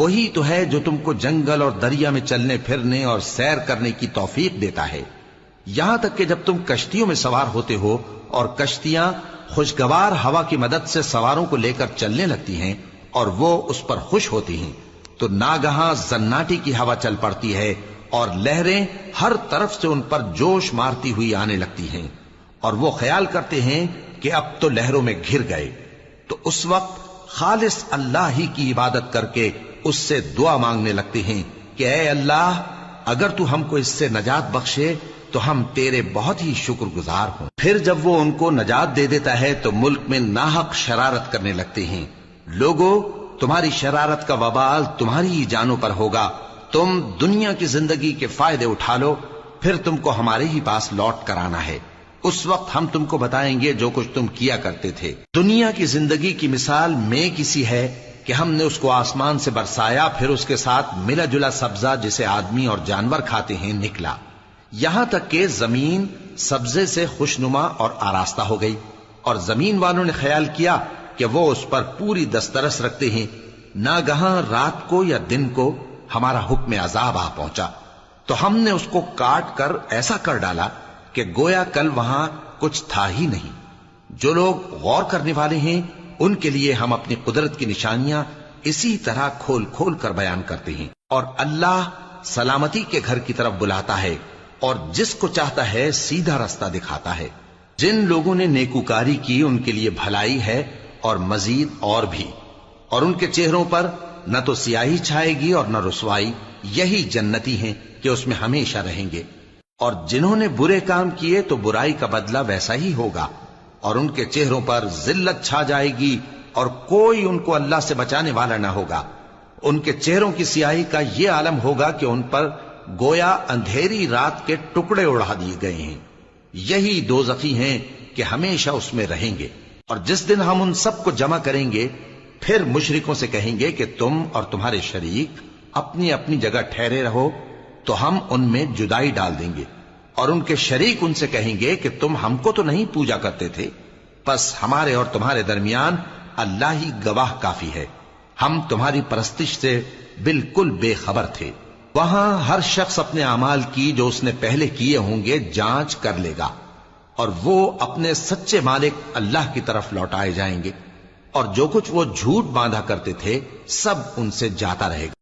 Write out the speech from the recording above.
وہی تو ہے جو تم کو جنگل اور دریا میں چلنے پھرنے اور سیر کرنے کی توفیق دیتا ہے، یہاں تک کہ جب تم کشتیوں میں سوار ہوتے ہو اور کشتیاں خوشگوار ہوا کی مدد سے سواروں کو لے کر چلنے لگتی ہیں اور وہ اس پر خوش ہوتی ہیں، تو ناگہاں زناٹی کی ہوا چل پڑتی ہے اور لہریں ہر طرف سے ان پر جوش مارتی ہوئی آنے لگتی ہیں، اور وہ خیال کرتے ہیں کہ اب تو لہروں میں گھر گئے، تو اس وقت خالص اللہ ہی کی عبادت کر کے اس سے دعا مانگنے لگتے ہیں کہ اے اللہ، اگر تو ہم کو اس سے نجات بخشے تو ہم تیرے بہت ہی شکر گزار ہوں۔ پھر جب وہ ان کو نجات دے دیتا ہے تو ملک میں ناحق شرارت کرنے لگتے ہیں۔ لوگوں، تمہاری شرارت کا وبال تمہاری ہی جانوں پر ہوگا، تم دنیا کی زندگی کے فائدے اٹھا لو، پھر تم کو ہمارے ہی پاس لوٹ کر آنا ہے، اس وقت ہم تم کو بتائیں گے جو کچھ تم کیا کرتے تھے۔ دنیا کی زندگی کی مثال میں کسی ہے کہ ہم نے اس کو آسمان سے برسایا، پھر اس کے ساتھ ملا جلا سبزہ جسے آدمی اور جانور کھاتے ہیں نکلا، یہاں تک کہ زمین سبزے سے خوشنما اور آراستہ ہو گئی، اور زمین والوں نے خیال کیا کہ وہ اس پر پوری دسترس رکھتے ہیں۔ ناگہاں رات کو یا دن کو ہمارا حکم عذاب آ پہنچا تو ہم نے اس کو کاٹ کر ایسا کر ڈالا کہ گویا کل وہاں کچھ تھا ہی نہیں۔ جو لوگ غور کرنے والے ہیں ان کے لیے ہم اپنی قدرت کی نشانیاں اسی طرح کھول کھول کر بیان کرتے ہیں، اور اللہ سلامتی کے گھر کی طرف بلاتا ہے اور جس کو چاہتا ہے سیدھا رستہ دکھاتا ہے۔ جن لوگوں نے نیکوکاری کی ان کے لیے بھلائی ہے اور مزید اور بھی، اور ان کے چہروں پر نہ تو سیاہی چھائے گی اور نہ رسوائی، یہی جنتی ہیں کہ اس میں ہمیشہ رہیں گے۔ اور جنہوں نے برے کام کیے تو برائی کا بدلہ ویسا ہی ہوگا، اور ان کے چہروں پر ذلت چھا جائے گی اور کوئی ان کو اللہ سے بچانے والا نہ ہوگا۔ ان کے چہروں کی سیاہی کا یہ عالم ہوگا کہ ان پر گویا اندھیری رات کے ٹکڑے اڑا دیے گئے ہیں، یہی دوزخی ہیں کہ ہمیشہ اس میں رہیں گے۔ اور جس دن ہم ان سب کو جمع کریں گے پھر مشرکوں سے کہیں گے کہ تم اور تمہارے شریک اپنی اپنی جگہ ٹھہرے رہو تو ہم ان میں جدائی ڈال دیں گے، اور ان کے شریک ان سے کہیں گے کہ تم ہم کو تو نہیں پوجا کرتے تھے، بس ہمارے اور تمہارے درمیان اللہ ہی گواہ کافی ہے، ہم تمہاری پرستش سے بالکل بے خبر تھے۔ وہاں ہر شخص اپنے اعمال کی جو اس نے پہلے کیے ہوں گے جانچ کر لے گا، اور وہ اپنے سچے مالک اللہ کی طرف لوٹائے جائیں گے، اور جو کچھ وہ جھوٹ باندھا کرتے تھے سب ان سے جاتا رہے گا۔